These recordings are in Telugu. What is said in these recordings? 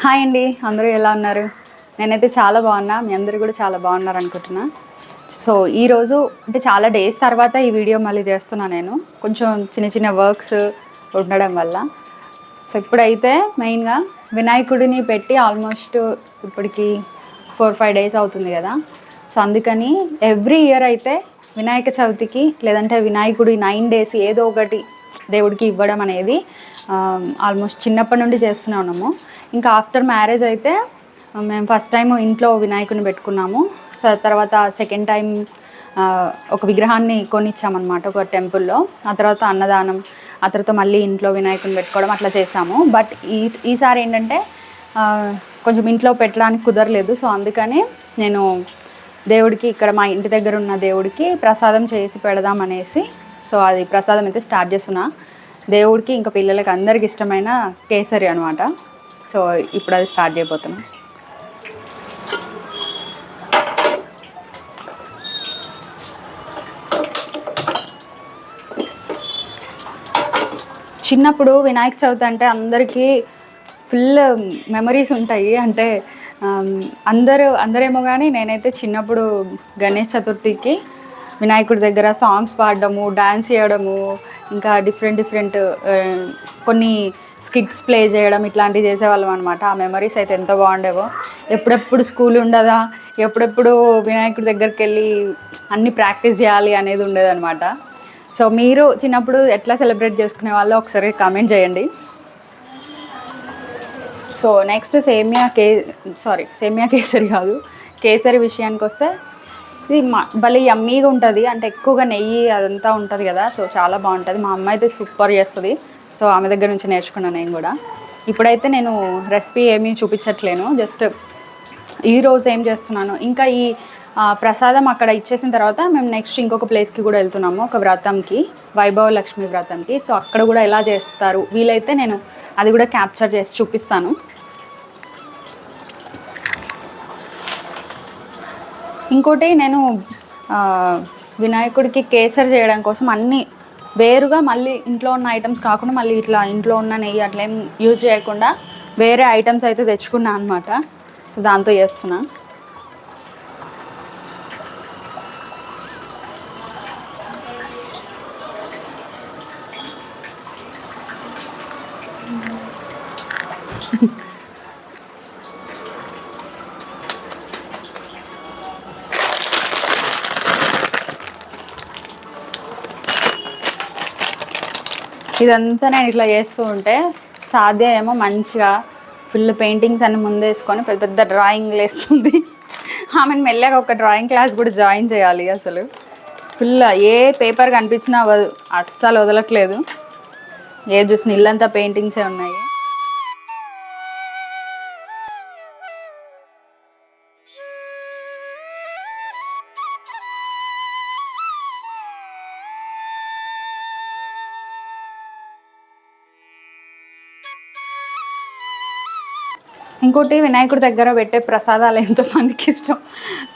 హాయ్ అండి, అందరూ ఎలా ఉన్నారు? నేనైతే చాలా బాగున్నా, మీ అందరూ కూడా చాలా బాగున్నారు అనుకుంటున్నా. సో ఈరోజు అంటే చాలా డేస్ తర్వాత ఈ వీడియో మళ్ళీ చేస్తున్నా. నేను కొంచెం చిన్న చిన్న వర్క్స్ ఉండడం వల్ల. సో ఇప్పుడైతే మెయిన్గా వినాయకుడిని పెట్టి ఆల్మోస్ట్ ఇప్పటికి 4-5 డేస్ అవుతుంది కదా. సో అందుకని ఎవ్రీ ఇయర్ అయితే వినాయక చవితికి లేదంటే వినాయకుడి 9 డేస్ ఏదో ఒకటి దేవుడికి ఇవ్వడం అనేది ఆల్మోస్ట్ చిన్నప్పటి నుండి చేస్తూనే ఉన్నాము. ఇంకా ఆఫ్టర్ మ్యారేజ్ అయితే మేము ఫస్ట్ టైం ఇంట్లో వినాయకుడిని పెట్టుకున్నాము. తర్వాత సెకండ్ టైం ఒక విగ్రహాన్ని కొనిచ్చామన్నమాట ఒక టెంపుల్లో. ఆ తర్వాత అన్నదానం, ఆ తర్వాత మళ్ళీ ఇంట్లో వినాయకుడిని పెట్టుకోవడం అట్లా చేసాము. బట్ ఈసారి ఏంటంటే కొంచెం ఇంట్లో పెట్టడానికి కుదరలేదు. సో అందుకని నేను దేవుడికి ఇక్కడ మా ఇంటి దగ్గర ఉన్న దేవుడికి ప్రసాదం చేసి పెడదాం అనేసి, సో అది ప్రసాదం అయితే స్టార్ట్ చేస్తున్నా. దేవుడికి ఇంకా పిల్లలకి అందరికి ఇష్టమైన కేసరి అనమాట. సో ఇప్పుడు అది స్టార్ట్ చేయబోతున్నాం. చిన్నప్పుడు వినాయక చవితి అంటే అందరికీ ఫుల్ మెమరీస్ ఉంటాయి. అంటే అందరేమో కానీ నేనైతే చిన్నప్పుడు గణేష్ చతుర్థికి వినాయకుడి దగ్గర సాంగ్స్ పాడడము, డ్యాన్స్ చేయడము, ఇంకా డిఫరెంట్ కొన్ని స్కిట్స్ ప్లే చేయడం ఇట్లాంటివి చేసేవాళ్ళం అనమాట. ఆ మెమరీస్ అయితే ఎంత బాగుండేవో. ఎప్పుడెప్పుడు స్కూల్ ఉండదా, ఎప్పుడెప్పుడు వినాయకుడి దగ్గరికి వెళ్ళి అన్నీ ప్రాక్టీస్ చేయాలి అనేది ఉండేదన్నమాట. సో మీరు చిన్నప్పుడు ఎట్లా సెలబ్రేట్ చేసుకునే వాళ్ళో ఒకసారి కామెంట్ చేయండి. సో నెక్స్ట్ సేమియా కేసరి కాదు, కేసరి విషయానికి వస్తే ఇది భలే యమ్మీగా ఉంటుంది. అంటే ఎక్కువగా నెయ్యి అదంతా ఉంటుంది కదా. సో చాలా బాగుంటుంది. మా అమ్మ అయితే సూపర్ చేస్తుంది. సో ఆమె దగ్గర నుంచి నేర్చుకున్నాను నేను కూడా. ఇప్పుడైతే నేను రెసిపీ ఏమీ చూపించట్లేను, జస్ట్ ఈరోజు ఏం చేస్తున్నాను. ఇంకా ఈ ప్రసాదం అక్కడ ఇచ్చేసిన తర్వాత మేము నెక్స్ట్ ఇంకొక ప్లేస్కి కూడా వెళ్తున్నాము, ఒక వ్రతంకి, వైభవ లక్ష్మి వ్రతంకి. సో అక్కడ కూడా ఎలా చేస్తారు వీలైతే నేను అది కూడా క్యాప్చర్ చేసి చూపిస్తాను. ఇంకోటి నేను వినాయకుడికి కేసరి చేయడం కోసం అన్నీ వేరుగా మళ్ళీ ఇంట్లో ఉన్న ఐటమ్స్ కాకుండా మళ్ళీ ఇట్లా ఇంట్లో ఉన్న నెయ్యి అట్లా ఏం యూజ్ చేయకుండా వేరే ఐటమ్స్ అయితే తెచ్చుకున్నాను అనమాట. దాంతో చేస్తున్నా. ఇదంతా నేను ఇట్లా చేస్తూ ఉంటే సాధ్య ఏమో మంచిగా ఫుల్ పెయింటింగ్స్ అన్ని ముందేసుకొని పెద్ద పెద్ద డ్రాయింగ్లు వేస్తుంది. ఆమెను మెల్లగా ఒక డ్రాయింగ్ క్లాస్ కూడా జాయిన్ చేయాలి. అసలు ఫుల్ ఏ పేపర్ కనిపించినా అస్సలు వదలట్లేదు. ఏ చూసిన ఇల్లంతా పెయింటింగ్సే ఉన్నాయి. ఇంకోటి వినాయకుడి దగ్గర పెట్టే ప్రసాదాలు ఎంతమందికి ఇష్టం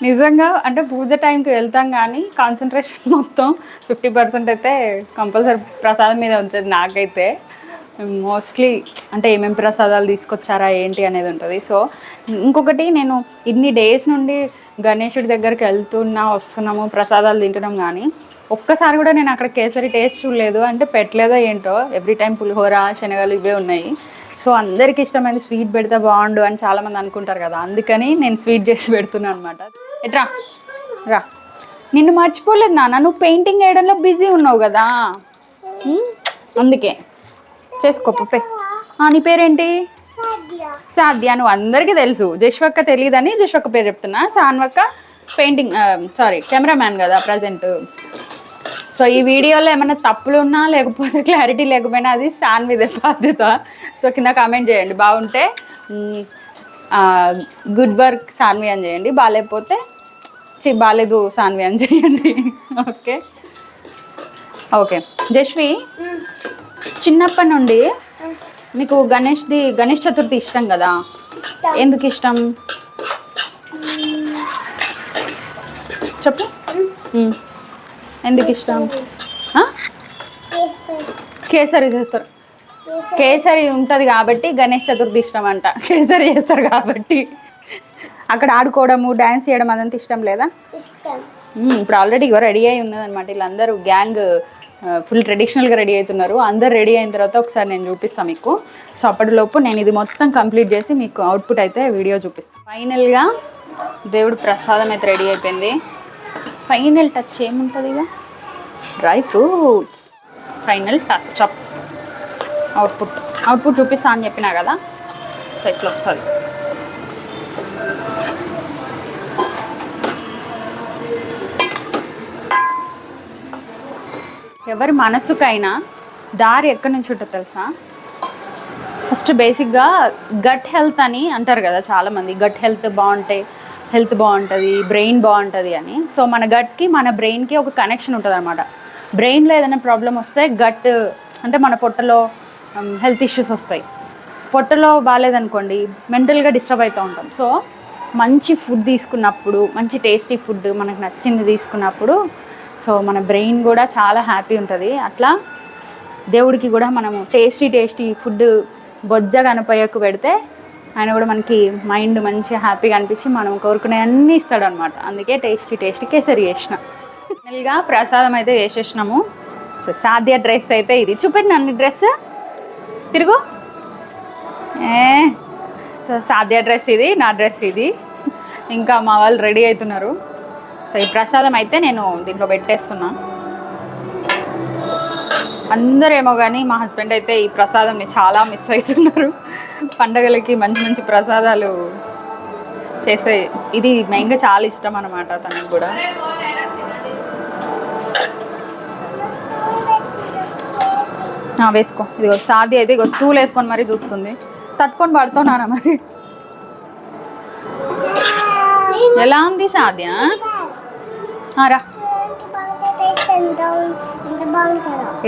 నిజంగా. అంటే పూజ టైంకి వెళ్తాం కానీ కాన్సన్ట్రేషన్ మొత్తం 50% అయితే కంపల్సరీ ప్రసాదం మీద ఉంటుంది నాకైతే. మోస్ట్లీ అంటే ఏమేమి ప్రసాదాలు తీసుకొచ్చారా ఏంటి అనేది ఉంటుంది. సో ఇంకొకటి, నేను ఇన్ని డేస్ నుండి గణేశుడి దగ్గరికి వస్తున్నాము, ప్రసాదాలు తింటున్నాం కానీ ఒక్కసారి కూడా నేను అక్కడ కేసరి టేస్ట్ చూడలేదు. అంటే పెట్టలేదో ఏంటో, ఎవ్రీ టైం పులిహోర, శనగలు ఇవే ఉన్నాయి. సో అందరికి ఇష్టమైన స్వీట్ పెడితే బాగుండు అని చాలామంది అనుకుంటారు కదా. అందుకని నేను స్వీట్ చేసి పెడుతున్నాను అనమాట. ఎట్రా రా, నిన్ను మర్చిపోలేదు నాన్న, నువ్వు పెయింటింగ్ వేయడంలో బిజీ ఉన్నావు కదా, అందుకే చేసుకో పప్పే. నీ పేరేంటి? సాధ్య. నువ్వు అందరికీ తెలుసు, జశ్వక్క తెలియదని జశ్వక్క పేరు చెప్తున్నా. సాన్వక్క పెయింటింగ్ కెమెరామ్యాన్ కదా ప్రజెంట్. సో ఈ వీడియోలో ఏమైనా తప్పులు ఉన్నా లేకపోతే క్లారిటీ లేకపోయినా అది సాన్విదే బాధ్యత. సో కింద కామెంట్ చేయండి, బాగుంటే గుడ్ వర్క్ సాన్వి అని చేయండి, బాగాలేకపోతే బాగాలేదు సాన్వి అని చేయండి. ఓకే జశ్వి, చిన్నప్పటి నుండి మీకు గణేష్ చతుర్థి ఇష్టం కదా, ఎందుకు ఇష్టం చెప్పు. ఎందుకు ఇష్టం? కేసరి చేస్తారు. కేసరి ఉంటుంది కాబట్టి గణేష్ చతుర్థి ఇష్టం అంట, కేసరి చేస్తారు కాబట్టి. అక్కడ ఆడుకోవడము డ్యాన్స్ చేయడం అదంతా ఇష్టం లేదా? ఇప్పుడు ఆల్రెడీ రెడీ అయి ఉన్నదనమాట. వీళ్ళందరూ గ్యాంగ్ ఫుల్ ట్రెడిషనల్గా రెడీ అవుతున్నారు. అందరు రెడీ అయిన తర్వాత ఒకసారి నేను చూపిస్తాను మీకు. సో అప్పటిలోపు నేను ఇది మొత్తం కంప్లీట్ చేసి మీకు అవుట్పుట్ అయితే వీడియో చూపిస్తాను. ఫైనల్గా దేవుడు ప్రసాదం అయితే రెడీ అయిపోయింది. ఫైనల్ టచ్ ఏముంటుంది ఇక dry fruits. Final touch up output చూపిస్తా అని చెప్పినా కదా. సో ఇట్లా వస్తుంది. ఎవరి మనసుకైనా దారి ఎక్కడి నుంచి ఉంటుంది తెలుసా? ఫస్ట్ బేసిక్గా గట్ హెల్త్ అని అంటారు కదా చాలామంది. గట్ హెల్త్ బాగుంటుంది, బ్రెయిన్ బాగుంటుంది అని. సో మన గట్కి మన బ్రెయిన్కి ఒక కనెక్షన్ ఉంటుంది అనమాట. బ్రెయిన్లో ఏదైనా ప్రాబ్లం వస్తే గట్ అంటే మన పొట్టలో హెల్త్ ఇష్యూస్ వస్తాయి. పొట్టలో బాగాలేదనుకోండి మెంటల్గా డిస్టర్బ్ అవుతూ ఉంటాం. సో మంచి ఫుడ్ తీసుకున్నప్పుడు, మంచి టేస్టీ ఫుడ్ మనకు నచ్చింది తీసుకున్నప్పుడు సో మన బ్రెయిన్ కూడా చాలా హ్యాపీ ఉంటుంది. అట్లా దేవుడికి కూడా మనము టేస్టీ ఫుడ్ బొజ్జ గణపయ్యకు పెడితే ఆయన కూడా మనకి మైండ్ మంచిగా హ్యాపీగా అనిపించి మనం కోరుకునే అన్నీ ఇస్తాడు అనమాట. అందుకే టేస్టీ కేసరి చేసిన. ఫైనల్గా ప్రసాదం అయితే చేసేసినాము. సో సాధ్య డ్రెస్ అయితే ఇది చూపెట్టిన అన్ని డ్రెస్ తిరుగు. సో సాధ్య డ్రెస్ ఇది, నా డ్రెస్ ఇది. ఇంకా మా వాళ్ళు రెడీ అవుతున్నారు. సో ఈ ప్రసాదం అయితే నేను దీంట్లో పెట్టేస్తున్నా. అందరేమో కానీ మా హస్బెండ్ అయితే ఈ ప్రసాదంని చాలా మిస్ అవుతున్నారు. పండగలకి మంచి ప్రసాదాలు చేసే ఇది మెయిన్గా చాలా ఇష్టం అన్నమాట తనకు కూడా. వేసుకో. ఇదిగో సాది అయితే ఇగో స్టూల్ వేసుకొని మరీ చూస్తుంది. తట్టుకొని పడుతున్నానా మరి? ఎలా ఉంది సాధ్య? రా.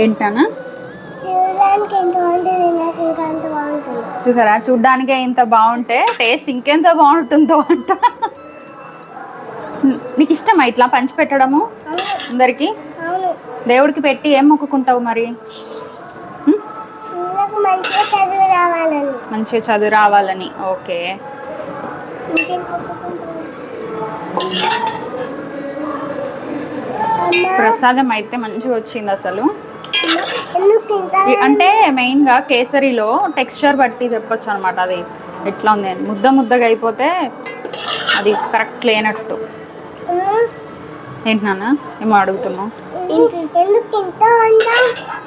ఏంటన్నా చూసారా, చూడ్డానికే ఇంత బాగుంటే టేస్ట్ ఇంకెంత బాగుంటుందో అంట. నీకు ఇష్టమా ఇట్లా పంచి పెట్టడము అందరికి? దేవుడికి పెట్టి ఏం మొక్కుకుంటావు మరి? మంచిగా చదువు రావాలని. ఓకే. ప్రసాదం అయితే మంచిగా వచ్చింది అసలు. అంటే మెయిన్గా కేసరిలో టెక్స్చర్ బట్టి చెప్పొచ్చు అనమాట. అది ఎట్లా ఉంది ముద్దగా అయిపోతే అది కరెక్ట్ లేనట్టు. ఏంటి నాన్న ఏమో అడుగుతున్నావు?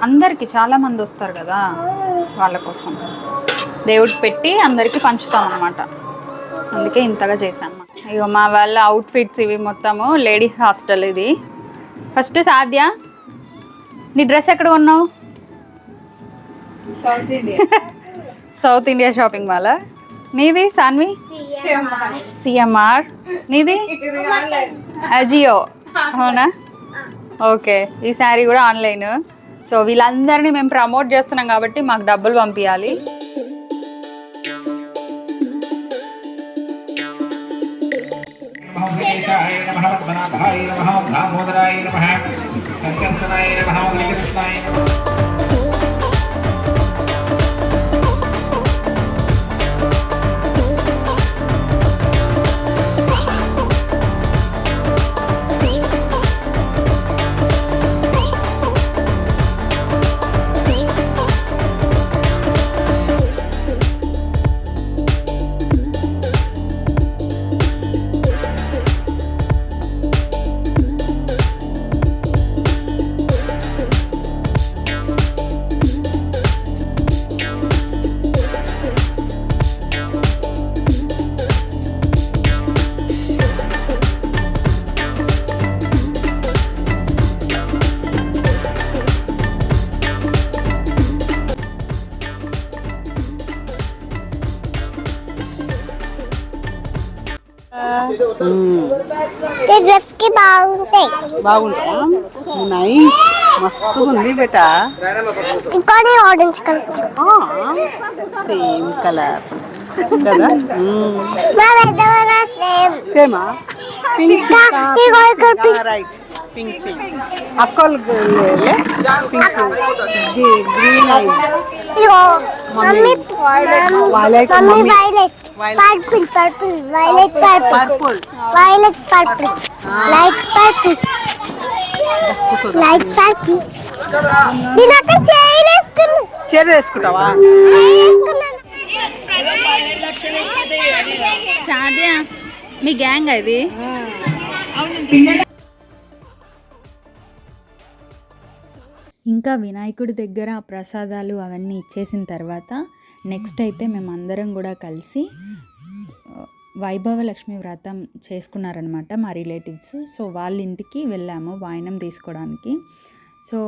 అందరికి చాలా మంది వస్తారు కదా, వాళ్ళ కోసం దేవుడికి పెట్టి అందరికి పంచుతాం అనమాట. అందుకే ఇంతగా చేశాను. ఇక మా వాళ్ళ అవుట్ఫిట్స్ ఇవి మొత్తము లేడీస్ హాస్టల్. ఇది ఫస్ట్ సాధ్య నీ డ్రెస్ ఎక్కడ కొన్నావు? South India shopping mall. నీది సాన్వి? సిఎంఆర్. నీది అజియో. అవునా? ఓకే. ఈ శారీ కూడా ఆన్లైన్. సో వీళ్ళందరినీ మేము ప్రమోట్ చేస్తున్నాం కాబట్టి మాకు డబ్బులు పంపించాలి. డ్రెస్ కి బాగుంటాయి. బాగుంటా? నైస్, మస్తు ఉంది బేటా. ఇంకోటి ఆరెంజ్ కలర్, సేమ్ కలర్ కదా? సేమ్ సేమా? రైట్. పింక్ పింక్ అక్కలు పింక్ గ్రీన్ ఐ ఇదిగో mummy violet mummy violet purple violet purple purple violet purple light purple light purple నేను అక్కడ చేయలేసుకున్నా చీర వేసుకుంటావా సాధ్యా మీ గ్యాంగ్ అది ఇంకా వినాయకుడి దగ్గర ప్రసాదాలు అవన్నీ ఇచ్చేసిన తర్వాత నెక్స్ట్ అయితే మేమందరం కూడా కలిసి వైభవ లక్ష్మి వ్రతం చేసుకున్నారనమాట మా రిలేటివ్స్. సో వాళ్ళ ఇంటికి వెళ్ళాము వాయనం తీసుకోవడానికి. సో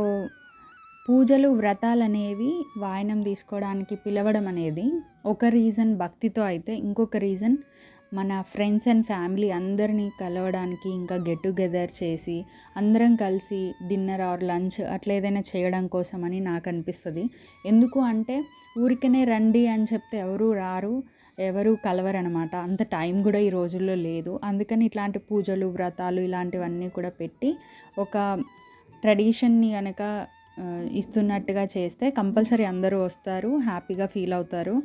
పూజలు వ్రతాలు అనేవి వాయనం తీసుకోవడానికి పిలవడం అనేది ఒక రీజన్ భక్తితో అయితే, ఇంకొక రీజన్ మన ఫ్రెండ్స్ అండ్ ఫ్యామిలీ అందరినీ కలవడానికి, ఇంకా గెట్ టుగెదర్ చేసి అందరం కలిసి డిన్నర్ ఆర్ లంచ్ అట్లా ఏదైనా చేయడం కోసమని నాకు అనిపిస్తుంది. ఎందుకు అంటే ఊరికనే రండి అని చెప్తే ఎవరు రారు, ఎవరు కలవరనమాట. అంత టైం కూడా ఈ రోజుల్లో లేదు. అందుకని ఇట్లాంటి పూజలు వ్రతాలు ఇలాంటివన్నీ కూడా పెట్టి ఒక ట్రెడిషన్ని కనుక ఇస్తున్నట్టుగా చేస్తే కంపల్సరీ అందరూ వస్తారు, హ్యాపీగా ఫీల్ అవుతారు.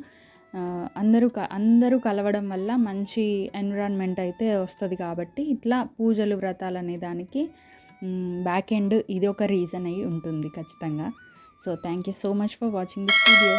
అందరూ కలవడం వల్ల మంచి ఎన్విరాన్మెంట్ అయితే వస్తుంది. కాబట్టి ఇట్లా పూజలు వ్రతాలు అనే దానికి బ్యాక్ ఎండ్ ఇది ఒక రీజన్ అయి ఉంటుంది ఖచ్చితంగా. So thank you so much for watching this video.